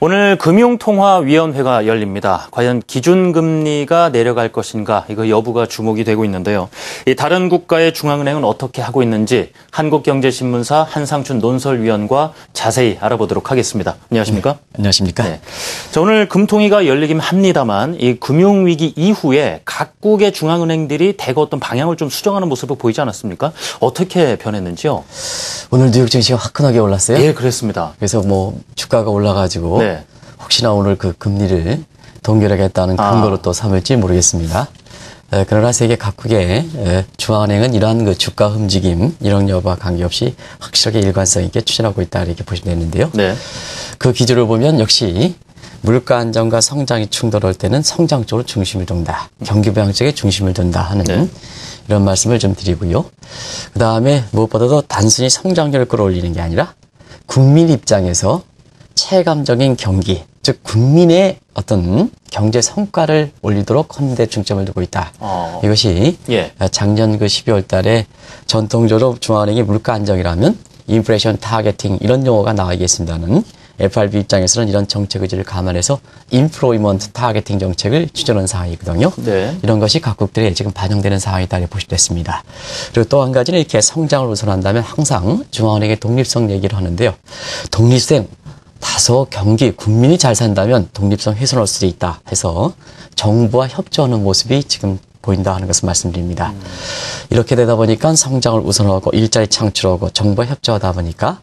오늘 금융통화위원회가 열립니다. 과연 기준금리가 내려갈 것인가, 이거 여부가 주목이 되고 있는데요. 다른 국가의 중앙은행은 어떻게 하고 있는지 한국경제신문사 한상춘 논설위원과 자세히 알아보도록 하겠습니다. 안녕하십니까? 네, 안녕하십니까? 네. 자, 오늘 금통위가 열리긴 합니다만 이 금융위기 이후에 각국의 중앙은행들이 대거 어떤 방향을 좀 수정하는 모습을 보이지 않았습니까? 어떻게 변했는지요? 오늘 뉴욕 증시가 화끈하게 올랐어요? 예, 그렇습니다. 그래서 주가가 올라가지고 네. 혹시나 오늘 그 금리를 동결하겠다는 근거로 또 삼을지 모르겠습니다. 그러나 세계 각국의 중앙은행은 이러한 그 주가 움직임, 이런 여부와 관계없이 확실하게 일관성 있게 추진하고 있다, 이렇게 보시면 되는데요. 네. 그 기준을 보면 역시 물가 안정과 성장이 충돌할 때는 성장 쪽으로 중심을 둔다. 경기 부양 쪽에 중심을 둔다 하는 네. 이런 말씀을 좀 드리고요. 그 다음에 무엇보다도 단순히 성장률을 끌어올리는 게 아니라 국민 입장에서 체감적인 경기, 즉 국민의 어떤 경제 성과를 올리도록 하는 데 중점을 두고 있다. 이것이 작년 그 12월 달에 전통적으로 중앙은행이 물가 안정이라면 인플레이션 타겟팅 이런 용어가 나와있겠습니다는 FRB 입장에서는 이런 정책 의지를 감안해서 인플로이먼트 타겟팅 정책을 추진하는 상황이거든요. 네. 이런 것이 각국들에 지금 반영되는 상황이다, 이렇게 보시면 됐습니다. 그리고 또 한 가지는 이렇게 성장을 우선한다면 항상 중앙은행의 독립성 얘기를 하는데요. 독립성, 다소 경기, 국민이 잘 산다면 독립성 훼손할 수도 있다 해서 정부와 협조하는 모습이 지금 보인다 하는 것을 말씀드립니다. 이렇게 되다 보니까 성장을 우선하고 일자리 창출하고 정부와 협조하다 보니까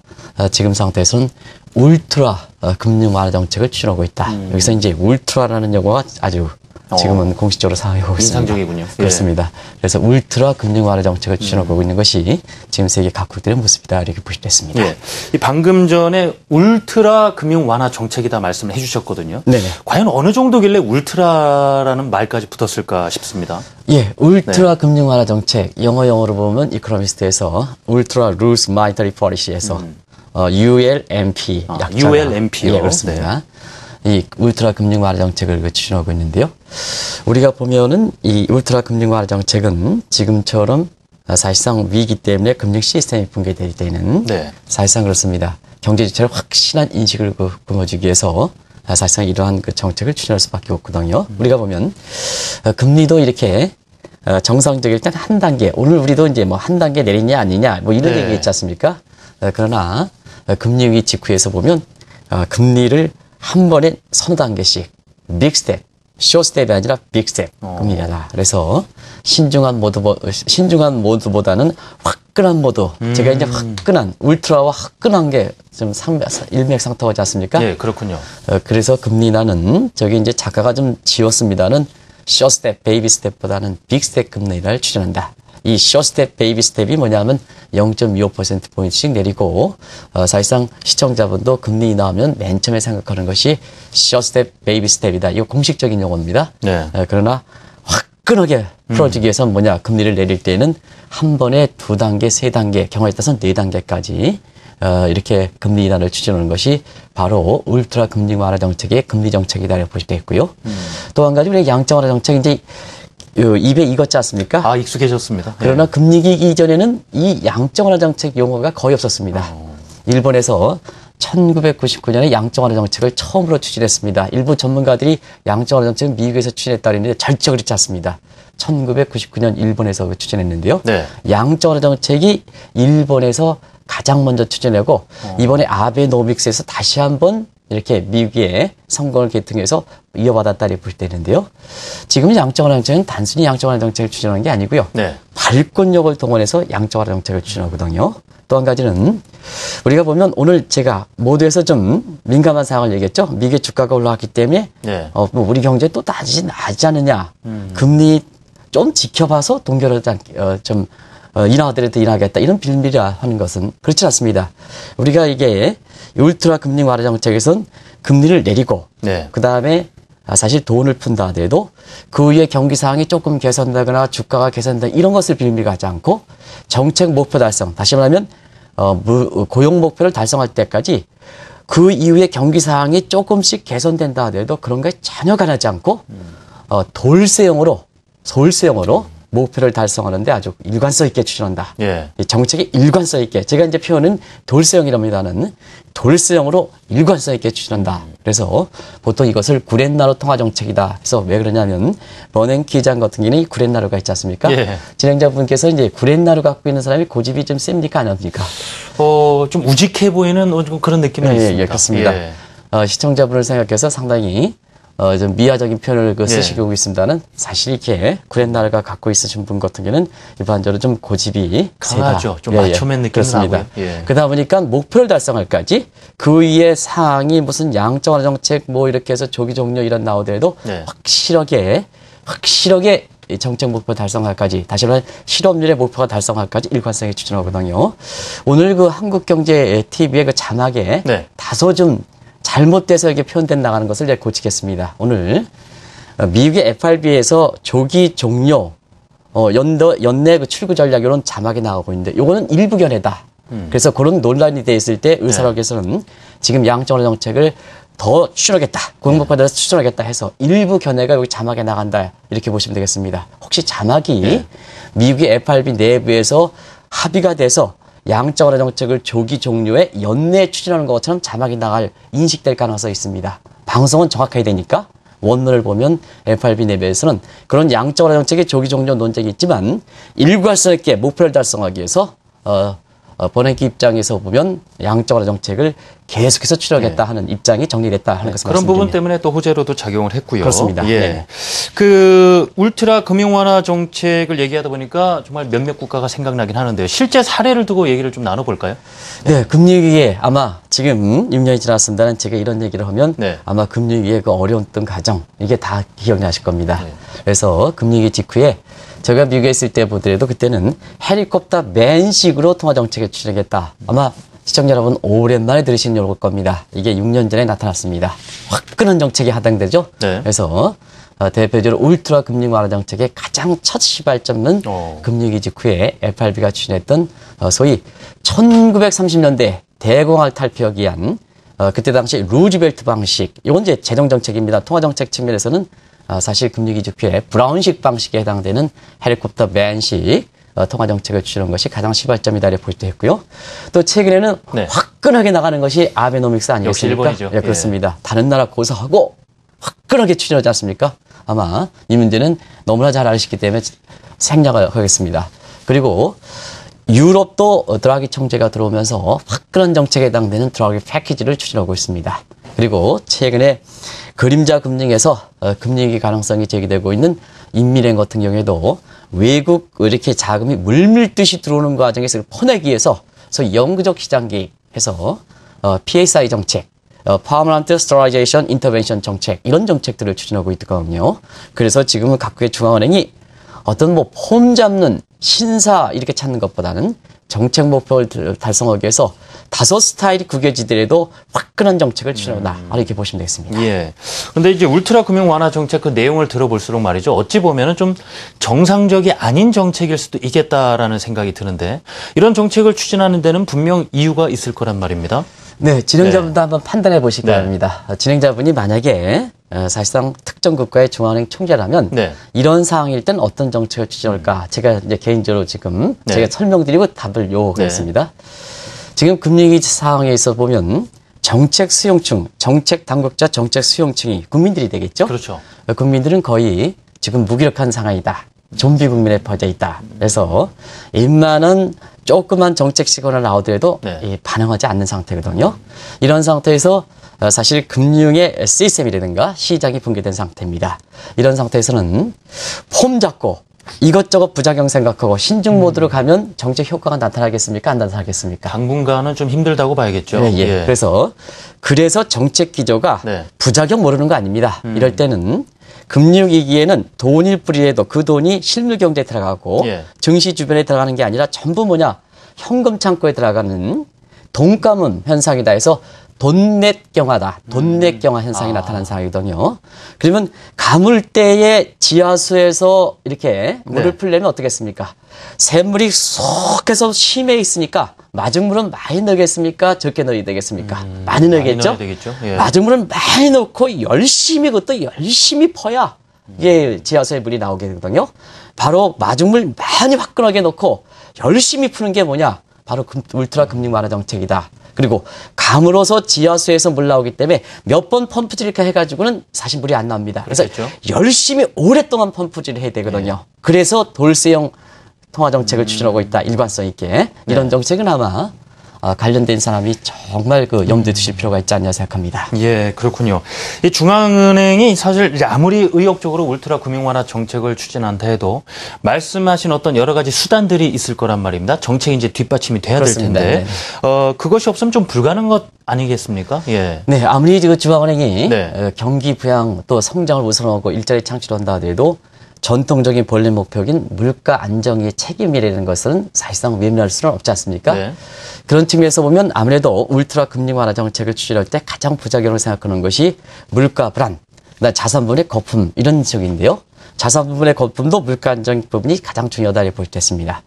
지금 상태에서는 울트라 금융 완화 정책을 추진하고 있다. 여기서 이제 울트라라는 용어가 아주 지금은 공식적으로 사용하고 있습니다. 인상적이군요. 그렇습니다. 그래서 울트라 금융 완화 정책을 추진하고 있는 것이 지금 세계 각국들의 모습이다, 이렇게 보시면 됐습니다. 예. 방금 전에 울트라 금융 완화 정책이다 말씀을 해주셨거든요. 네네. 과연 어느 정도길래 울트라라는 말까지 붙었을까 싶습니다. 예, 울트라 금융 완화 정책, 영어로 보면 이코노미스트에서 울트라 루스 마니터리 포리시에서 ULMP 약자가. ULMP요. 예, 그렇습니다. 이 울트라 금융 완화 정책을 추진하고 있는데요. 우리가 보면은 이 울트라 금융 완화 정책은 지금처럼 사실상 위기 때문에 금융 시스템이 붕괴될 때는 사실상 그렇습니다. 경제 지체를 확실한 인식을 거머쥐기 위해서 사실상 이러한 그 정책을 추진할 수밖에 없거든요. 우리가 보면 금리도 이렇게 정상적일 땐 한 단계, 오늘 우리도 이제 한 단계 내리냐 아니냐 이런 얘기 있지 않습니까? 그러나 금융위기 직후에서 보면 금리를 한 번에 서너 단계씩 빅 스텝, 쇼 스텝이 아니라 빅 스텝 금리다. 그래서 신중한 모드보다는 화끈한 모드. 제가 이제 화끈한 울트라와 화끈한 게 좀 일맥상통하지 않습니까? 네, 그렇군요. 그래서 금리 인하는 저기 이제 작가가 좀 지웠습니다는 쇼 스텝, 베이비 스텝보다는 빅 스텝 금리를 추진한다. 이 숏스텝, 베이비 스텝이 뭐냐면 0.25%포인트씩 내리고 사실상 시청자분도 금리 인하하면 맨 처음에 생각하는 것이 숏스텝, 베이비 스텝이다. 이거 공식적인 용어입니다. 네. 그러나 화끈하게 풀어주기 위해서는 뭐냐, 금리를 내릴 때는 한 번에 2단계, 3단계, 경우에 따라서는 4단계까지 이렇게 금리 인하를 추진하는 것이 바로 울트라 금리 완화 정책의 금리 정책이다, 이렇게 보시면 되겠고요. 또 한 가지 우리 양적 완화 정책, 이제 입에 익었지 않습니까? 익숙해졌습니다. 그러나 금리위기 이전에는 이 양적 완화 정책 용어가 거의 없었습니다. 일본에서 1999년에 양적 완화 정책을 처음으로 추진했습니다. 일부 전문가들이 양적 완화 정책은 미국에서 추진했다 그랬는데 절대 그렇지 않습니다. 1999년 일본에서 추진했는데요. 양적 완화 정책이 일본에서 가장 먼저 추진하고 이번에 아베노믹스에서 다시 한번 이렇게 미국의 성공을 계통해서 이어받았다, 이렇게 보실 때는데요. 지금 양적 완화 정책은 단순히 양적 완화 정책을 추진하는 게 아니고요. 발권력을 동원해서 양적 완화 정책을 추진하거든요. 또 한 가지는 우리가 보면 오늘 제가 모두에서 좀 민감한 상황을 얘기했죠. 미국의 주가가 올라왔기 때문에 우리 경제 또 나아지지 않느냐. 금리 좀 지켜봐서 동결하지 좀 인하하더라도 인하하겠다, 이런 빌미라 하는 것은 그렇지 않습니다. 우리가 이게 울트라 금리 완화 정책에서는 금리를 내리고 그 다음에 사실 돈을 푼다 하더라도 그 위에 경기 상황이 조금 개선되거나 주가가 개선된다, 이런 것을 빌미가 하지 않고 정책 목표 달성, 다시 말하면 고용 목표를 달성할 때까지 그 이후에 경기 상황이 조금씩 개선된다 하더라도 그런 거에 전혀 가하지 않고 돌세형으로 목표를 달성하는데 아주 일관성 있게 추진한다. 예. 정책의 일관성 있게. 제가 이제 표현은 돌세형이랍니다는 돌스형으로 일관성 있게 추진한다. 그래서 보통 이것을 구렛나루 통화 정책이다. 그래서 왜 그러냐면 버냉키 장 같은 경우는 구렛나루가 있지 않습니까? 예. 진행자분께서 이제 구렛나루 갖고 있는 사람이 고집이 좀 셉니까 안 합니까? 좀 우직해 보이는 그런 느낌이 있습니다. 예, 그렇습니다. 예. 시청자분을 생각해서 상당히 좀 미화적인 표현을 예. 쓰시고 있습니다는 사실 이렇게 구렛나루가 갖고 있으신 분 같은 경우는 일반적으로 좀 고집이 강하죠. 세다. 좀 마초맨 느낌이 그렇습니다. 나고요. 예. 그러다 보니까 목표를 달성할까지 그 위에 사항이 무슨 양적완화 정책 뭐 이렇게 해서 조기 종료 이런 나오더라도 네. 확실하게 이 정책 목표 달성할까지 다시 말해 실업률의 목표가 달성할까지 일관성에 추진하거든요. 오늘 그 한국경제TV의 그 자막에 네. 다소 좀 잘못돼서 이렇게 표현된 나가는 것을 이제 고치겠습니다. 오늘 미국의 FRB에서 조기 종료 연내 그 출구 전략 이런 자막이 나오고 있는데 이거는 일부 견해다. 그래서 그런 논란이 돼 있을 때 의사락에서는 지금 양적완화 정책을 더 추진하겠다. 공목받아서 추진하겠다 해서 일부 견해가 여기 자막에 나간다. 이렇게 보시면 되겠습니다. 혹시 자막이 미국의 FRB 내부에서 합의가 돼서 양적완화 정책을 조기 종료에 연내 추진하는 것처럼 자막이 나갈 인식될 가능성이 있습니다. 방송은 정확해야 되니까 원문을 보면 FRB 내부에서는 그런 양적완화 정책의 조기 종료 논쟁이 있지만 일관성 있게 목표를 달성하기 위해서 버냉키 입장에서 보면 양적완화 정책을 계속해서 추진하겠다 하는 입장이 정리됐다 하는 것을 그런 부분 말씀드립니다. 때문에 또 호재로도 작용을 했고요. 그렇습니다. 예. 네. 그 울트라 금융 완화 정책을 얘기하다 보니까 정말 몇몇 국가가 생각나긴 하는데요. 실제 사례를 두고 얘기를 좀 나눠볼까요? 네, 금융위기에 아마 지금 6년이 지났습니다는 제가 이런 얘기를 하면 네. 아마 금융위기의 그 어려웠던 과정 이게 다 기억나실 겁니다. 그래서 금융위기 직후에 제가 미국에 있을 때 보더라도 그때는 헬리콥터 맨식으로 통화정책을 추진하겠다. 아마 시청자 여러분 오랜만에 들으시는 걸 겁니다. 이게 6년 전에 나타났습니다. 화끈한 정책이 하당되죠. 네. 그래서 대표적으로 울트라 금융 완화 정책의 가장 첫 시발점은 금융위기 직후에 FRB가 추진했던 소위 1930년대 대공황을 탈피하기 위한 그때 당시 루즈벨트 방식, 이건 이제 재정정책입니다. 통화정책 측면에서는 사실 금융위기 직후에 브라운식 방식에 해당되는 헬리콥터 맨식 통화정책을 추진한 것이 가장 시발점이다 이렇게 볼 때 했고요. 또 최근에는 네. 화끈하게 나가는 것이 아베노믹스 아니겠습니까? 역시 일본이죠. 예, 그렇습니다. 다른 나라 고사하고 화끈하게 추진하지 않습니까? 아마 이 문제는 너무나 잘 아시기 때문에 생략을 하겠습니다. 그리고 유럽도 드라기 총재가 들어오면서 화끈한 정책에 해당되는 드라기 패키지를 추진하고 있습니다. 그리고 최근에 그림자 금융에서 금융위기 가능성이 제기되고 있는 인민은행 같은 경우에도 외국 이렇게 자금이 물밀듯이 들어오는 과정에서 퍼내기 위해서 소위 영구적 시장 개입해서 PSI 정책, Permanent Sterilization Intervention 정책 이런 정책들을 추진하고 있거든요. 그래서 지금은 각국의 중앙은행이 어떤 뭐 폼 잡는 신사 이렇게 찾는 것보다는 정책 목표를 달성하기 위해서 다소 스타일이 구겨지더라도 화끈한 정책을 추진한다. 이렇게 보시면 되겠습니다. 예. 근데 이제 울트라 금융 완화 정책 그 내용을 들어볼수록 말이죠. 어찌 보면은 좀 정상적이 아닌 정책일 수도 있겠다라는 생각이 드는데 이런 정책을 추진하는 데는 분명 이유가 있을 거란 말입니다. 네, 진행자분도 한번 판단해 보시기 네. 바랍니다. 진행자분이 만약에 사실상 특정 국가의 중앙은행 총재라면 네. 이런 상황일 땐 어떤 정책을 추진할까? 제가 이제 개인적으로 지금 네. 제가 설명드리고 답을 요구하겠습니다. 지금 금융위기 상황에 있어 보면 정책 수용층, 정책 당국자, 정책 수용층이 국민들이 되겠죠? 그렇죠. 국민들은 거의 지금 무기력한 상황이다. 좀비 국민에 퍼져 있다. 그래서 웬만한 조그만 정책 시그널 나오더라도 네. 반응하지 않는 상태거든요. 이런 상태에서 사실 금융의 시스템이라든가 시장이 붕괴된 상태입니다. 이런 상태에서는 폼 잡고 이것저것 부작용 생각하고 신중 모드로 가면 정책 효과가 나타나겠습니까? 안 나타나겠습니까? 당분간은 좀 힘들다고 봐야겠죠. 예, 예. 그래서 정책 기조가 네. 부작용 모르는 거 아닙니다. 이럴 때는 금융위기에는 돈일 뿐이라도 그 돈이 실물 경제에 들어가고 예. 증시 주변에 들어가는 게 아니라 전부 현금 창고에 들어가는 돈가문 현상이다 해서 돈넷경화다. 돈넷경화 현상이 나타난 상황이거든요. 그러면 가물대의 지하수에서 이렇게 물을 네. 풀려면 어떻겠습니까? 샘물이 쏙해서 심해 있으니까 마중물은 많이 넣겠습니까? 적게 넣어야 되겠습니까? 많이 넣겠죠? 넣어야 되겠죠. 예. 마중물은 많이 넣고 열심히 그것도 열심히 퍼야 이게 지하수의 물이 나오게 되거든요. 바로 마중물 많이 화끈하게 넣고 열심히 푸는 게 뭐냐? 바로 울트라 금융 완화 정책이다. 그리고 감으로서 지하수에서 물 나오기 때문에 몇 번 펌프질을 해가지고는 사실 물이 안 나옵니다. 그래서 그렇겠죠. 열심히 오랫동안 펌프질을 해야 되거든요. 그래서 돌쇠형 통화 정책을 추진하고 있다. 일관성 있게. 이런 정책은 아마 관련된 사람이 정말 그 염두에 두실 필요가 있지 않냐 생각합니다. 예, 그렇군요. 이 중앙은행이 사실 이제 아무리 의욕적으로 울트라 금융 완화 정책을 추진한다 해도 말씀하신 어떤 여러 가지 수단들이 있을 거란 말입니다. 정책이 이제 뒷받침이 돼야 그렇습니다. 될 텐데 그것이 없으면 좀 불가능한 것 아니겠습니까? 예. 네, 아무리 그 중앙은행이 네. 경기 부양 또 성장을 우선하고 일자리 창출을 한다 하더라도 전통적인 본래 목표인 물가 안정의 책임이라는 것은 사실상 외면할 수는 없지 않습니까? 네. 그런 측면에서 보면 아무래도 울트라 금리 완화 정책을 추진할 때 가장 부작용을 생각하는 것이 물가 불안, 그다음 자산분의 거품 이런 지역인데요. 자산분의 거품도 물가 안정 부분이 가장 중요하다 이렇게 볼 수 있습니다.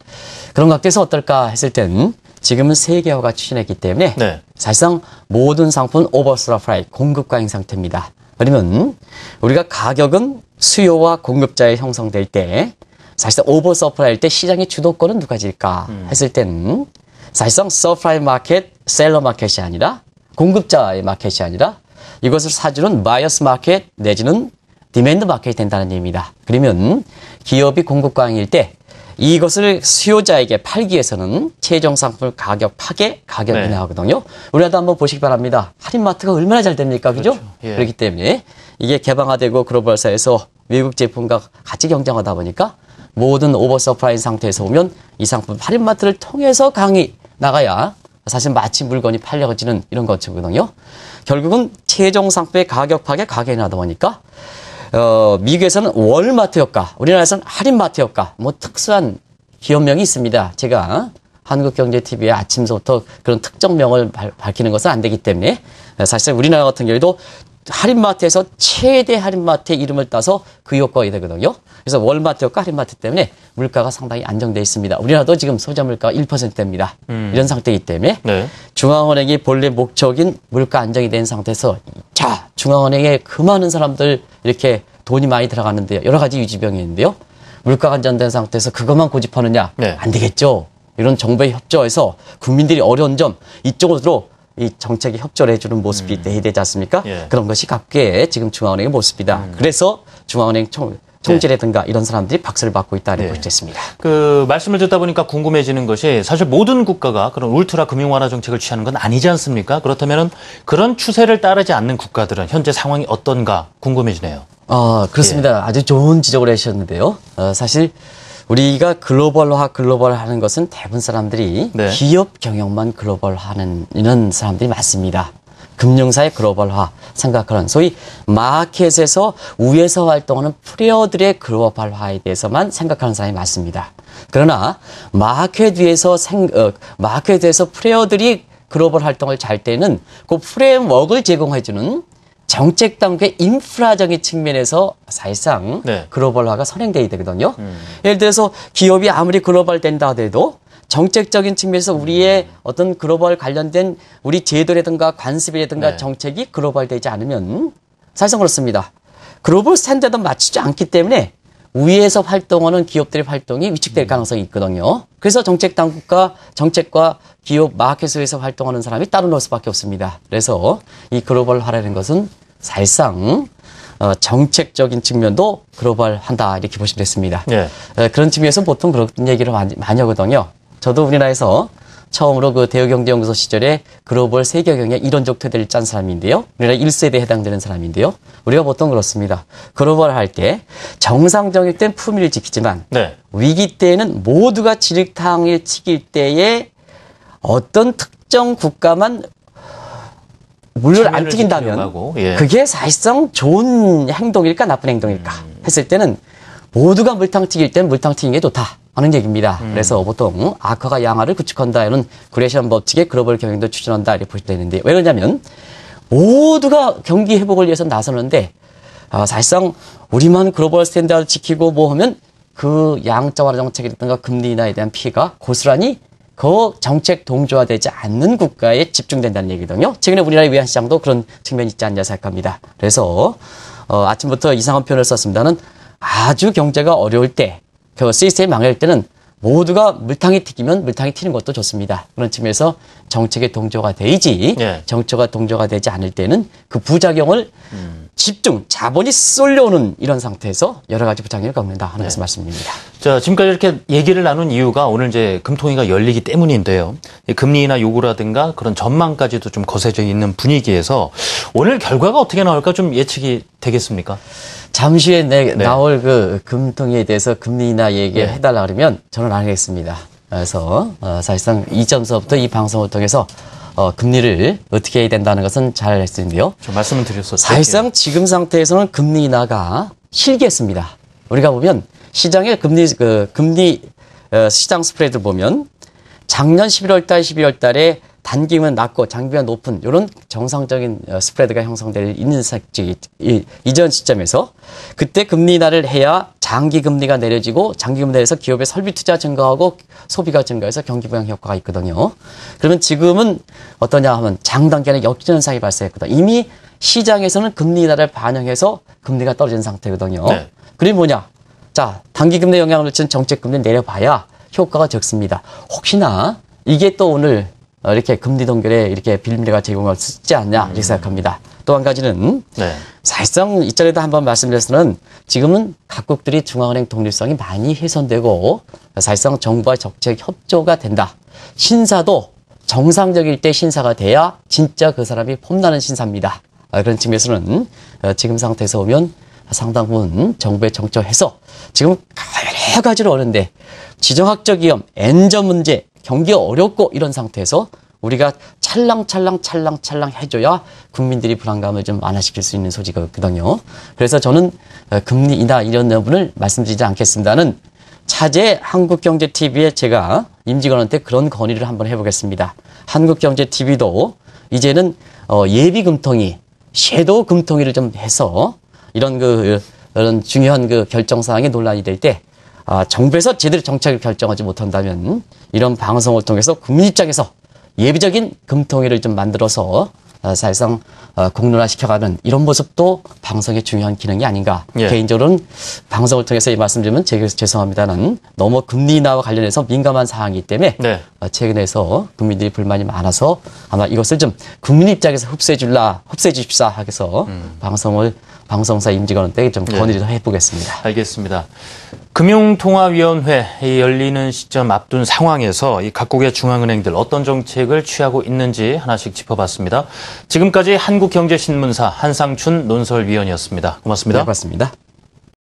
그런 각도에서 어떨까 했을 땐 지금은 세계화가 추진했기 때문에 네. 사실상 모든 상품 오버서프라이 공급 과잉 상태입니다. 그러면 우리가 가격은 수요와 공급자에 형성될 때 사실상 오버서프라이일 때 시장의 주도권은 누가 질까 했을 때는 사실상 서프라이 마켓, 셀러 마켓이 아니라 공급자의 마켓이 아니라 이것을 사주는 바이어스 마켓 내지는 디맨드 마켓이 된다는 얘기입니다. 그러면 기업이 공급 과잉일 때 이것을 수요자에게 팔기 위해서는 최종 상품 가격 파괴, 가격 인하하거든요. 우리나라도 한번 보시기 바랍니다. 할인마트가 얼마나 잘 됩니까? 그죠? 그렇죠. 예. 그렇기 때문에 이게 개방화되고 글로벌사에서 외국 제품과 같이 경쟁하다 보니까 모든 오버서프라이 상태에서 오면 이 상품 할인마트를 통해서 강이 나가야 사실 마치 물건이 팔려지는 이런 것이거든요. 결국은 최종 상품의 가격 파괴, 가격 인하다 보니까 미국에서는 월마트 효과, 우리나라에서는 할인마트 효과, 뭐 특수한 기업명이 있습니다. 제가 한국경제TV에 아침부터 그런 특정명을 밝히는 것은 안 되기 때문에 사실 우리나라 같은 경우에도 할인마트에서 최대 할인마트의 이름을 따서 그 효과가 되거든요. 그래서 월마트 효과, 할인마트 때문에 물가가 상당히 안정되어 있습니다. 우리나라도 지금 소비자 물가가 1%대입니다. 이런 상태이기 때문에 네. 중앙은행이 본래 목적인 물가 안정이 된 상태에서 자, 중앙은행에 그 많은 사람들 이렇게 돈이 많이 들어가는데요. 여러 가지 유지병이 있는데요. 물가가 안정된 상태에서 그것만 고집하느냐? 네. 안 되겠죠. 이런 정부의 협조에서 국민들이 어려운 점 이쪽으로 이 정책에 협조를 해주는 모습이 돼야 되지 않습니까? 예. 그런 것이 각계의 지금 중앙은행의 모습이다. 그래서 중앙은행 총재라든가 이런 사람들이 박수를 받고 있다는 볼 수 있습니다. 그 말씀을 듣다 보니까 궁금해지는 것이 사실 모든 국가가 그런 울트라 금융 완화 정책을 취하는 건 아니지 않습니까? 그렇다면은 그런 추세를 따르지 않는 국가들은 현재 상황이 어떤가 궁금해지네요. 그렇습니다. 아주 좋은 지적을 해주셨는데요. 사실 우리가 글로벌하는 것은 대부분 사람들이 네. 기업 경영만 글로벌하는 이런 사람들이 많습니다. 금융사의 글로벌화 생각하는 소위 마켓에서 위에서 활동하는 플레이어들의 글로벌화에 대해서만 생각하는 사람이 많습니다. 그러나 마켓 위에서 플레이어들이 글로벌 활동을 잘 때는 그 프레임워크를 제공해주는 정책 당국의 인프라적인 측면에서 사실상 글로벌화가 선행돼야 되거든요. 예를 들어서 기업이 아무리 글로벌 된다 하더라도 정책적인 측면에서 우리의 어떤 글로벌 관련된 우리 제도라든가 관습이라든가 정책이 글로벌되지 않으면 사실상 그렇습니다. 글로벌 스탠다드 맞추지 않기 때문에 위에서 활동하는 기업들의 활동이 위축될 가능성이 있거든요. 그래서 정책 당국과 정책과 기업 마켓에서 활동하는 사람이 따로 놓을 수밖에 없습니다. 그래서 이 글로벌화라는 것은 사실상 정책적인 측면도 글로벌한다 이렇게 보시면 됐습니다. 그런 측면에서 보통 그런 얘기를 많이 하거든요. 저도 우리나라에서 처음으로 그 대우경제연구소 시절에 글로벌 세계경영 이론적 토대를 짠 사람인데요. 우리나라 1세대에 해당되는 사람인데요. 우리가 보통 그렇습니다. 글로벌 할 때 정상적일 땐 품위를 지키지만 위기 때에는 모두가 진흙탕을 치길 때에 어떤 특정 국가만 물을 안 튀긴다면 그게 사실상 좋은 행동일까 나쁜 행동일까 했을 때는 모두가 물탕 튀길 때는 물탕 튀기는 게 좋다 하는 얘기입니다. 그래서 보통 악화가 양화를 구축한다는 구레시안 법칙의 글로벌 경영도 추진한다 이렇게 볼 수 있는데 왜 그러냐면 모두가 경기 회복을 위해서 나서는데 사실상 우리만 글로벌 스탠다드 지키고 뭐 하면 그 양적 완화 정책이라든가 금리 인하에 대한 피해가 고스란히 그 정책 동조화되지 않는 국가에 집중된다는 얘기거든요. 최근에 우리나라의 외환시장도 그런 측면이 있지 않냐 생각합니다. 그래서 아침부터 이상한 표현을 썼습니다는 아주 경제가 어려울 때, 그 시스템이 망할 때는 모두가 물탕이 튀기면 물탕이 튀는 것도 좋습니다. 그런 측면에서 정책에 동조가 되지 예. 정책과 동조가 되지 않을 때는 그 부작용을 집중 자본이 쏠려오는 이런 상태에서 여러 가지 부작용을 겪는다 하는 것을 말씀드립니다. 자, 지금까지 이렇게 얘기를 나눈 이유가 오늘 이제 금통위가 열리기 때문인데요. 이 금리 인하 요구라든가 그런 전망까지도 좀 거세져 있는 분위기에서 오늘 결과가 어떻게 나올까 좀 예측이 되겠습니까? 잠시 후에 나올 그 금통위에 대해서 금리 인하 얘기해달라 그러면 저는 안 하겠습니다. 그래서 사실상 이점서부터 이 방송을 통해서 금리를 어떻게 해야 된다는 것은 잘 알겠는데요. 좀 말씀을 드렸었죠. 사실상 지금 상태에서는 금리 인하가 실기했습니다. 우리가 보면 시장의 금리 시장 스프레드를 보면 작년 11월 달, 12월 달에 단기면 낮고 장기면 높은 이런 정상적인 스프레드가 형성될 있는 이전 시점에서 그때 금리 인하를 해야 장기 금리가 내려지고 장기 금리 내려서 기업의 설비 투자 증가하고 소비가 증가해서 경기 부양 효과가 있거든요. 그러면 지금은 어떠냐 하면 장단기에는 역전현상이 발생했거든요. 이미 시장에서는 금리 인하를 반영해서 금리가 떨어진 상태거든요. 네. 그럼 뭐냐? 자, 단기 금리 영향을 미치는 정책 금리 내려봐야 효과가 적습니다. 혹시나 이게 또 오늘 이렇게 금리 동결에 이렇게 빌미가 제공할 수 있지 않냐 이렇게 생각합니다. 또 한 가지는 사실상 이전에도 한번 말씀드렸으는 지금은 각국들이 중앙은행 독립성이 많이 훼손되고 사실상 정부와 정책 협조가 된다. 신사도 정상적일 때 신사가 돼야 진짜 그 사람이 폼나는 신사입니다. 그런 측면에서는 지금 상태에서 보면 상당 부분 정부의 정책해서 지금 여러 가지로 어려운데 지정학적 위험, 엔저 문제, 경기가 어렵고 이런 상태에서 우리가 찰랑찰랑 해줘야 국민들이 불안감을 좀 완화시킬 수 있는 소지가 있거든요. 그래서 저는 금리 인하 이런 여부를 말씀드리지 않겠습니다는 차제 한국경제TV에 제가 임직원한테 그런 건의를 한번 해보겠습니다. 한국경제TV도 이제는 예비 금통위, 섀도우 금통위를 좀 해서 이런 중요한 결정 사항이 논란이 될 때 정부에서 제대로 정책을 결정하지 못한다면 이런 방송을 통해서 국민 입장에서 예비적인 금통위를 좀 만들어서 사실상 공론화시켜가는 이런 모습도 방송의 중요한 기능이 아닌가. 예. 개인적으로는 방송을 통해서 이 말씀드리면 제가 죄송합니다는 너무 금리 인하와 관련해서 민감한 사항이기 때문에 최근에서 국민들이 불만이 많아서 아마 이것을 좀 국민 입장에서 흡수해 주십사 하겠어 방송사 임직원한테 좀 건의를 해보겠습니다. 알겠습니다. 금융통화위원회 열리는 시점 앞둔 상황에서 이 각국의 중앙은행들 어떤 정책을 취하고 있는지 하나씩 짚어봤습니다. 지금까지 한국경제신문사 한상춘 논설위원이었습니다. 고맙습니다. 네, 고맙습니다.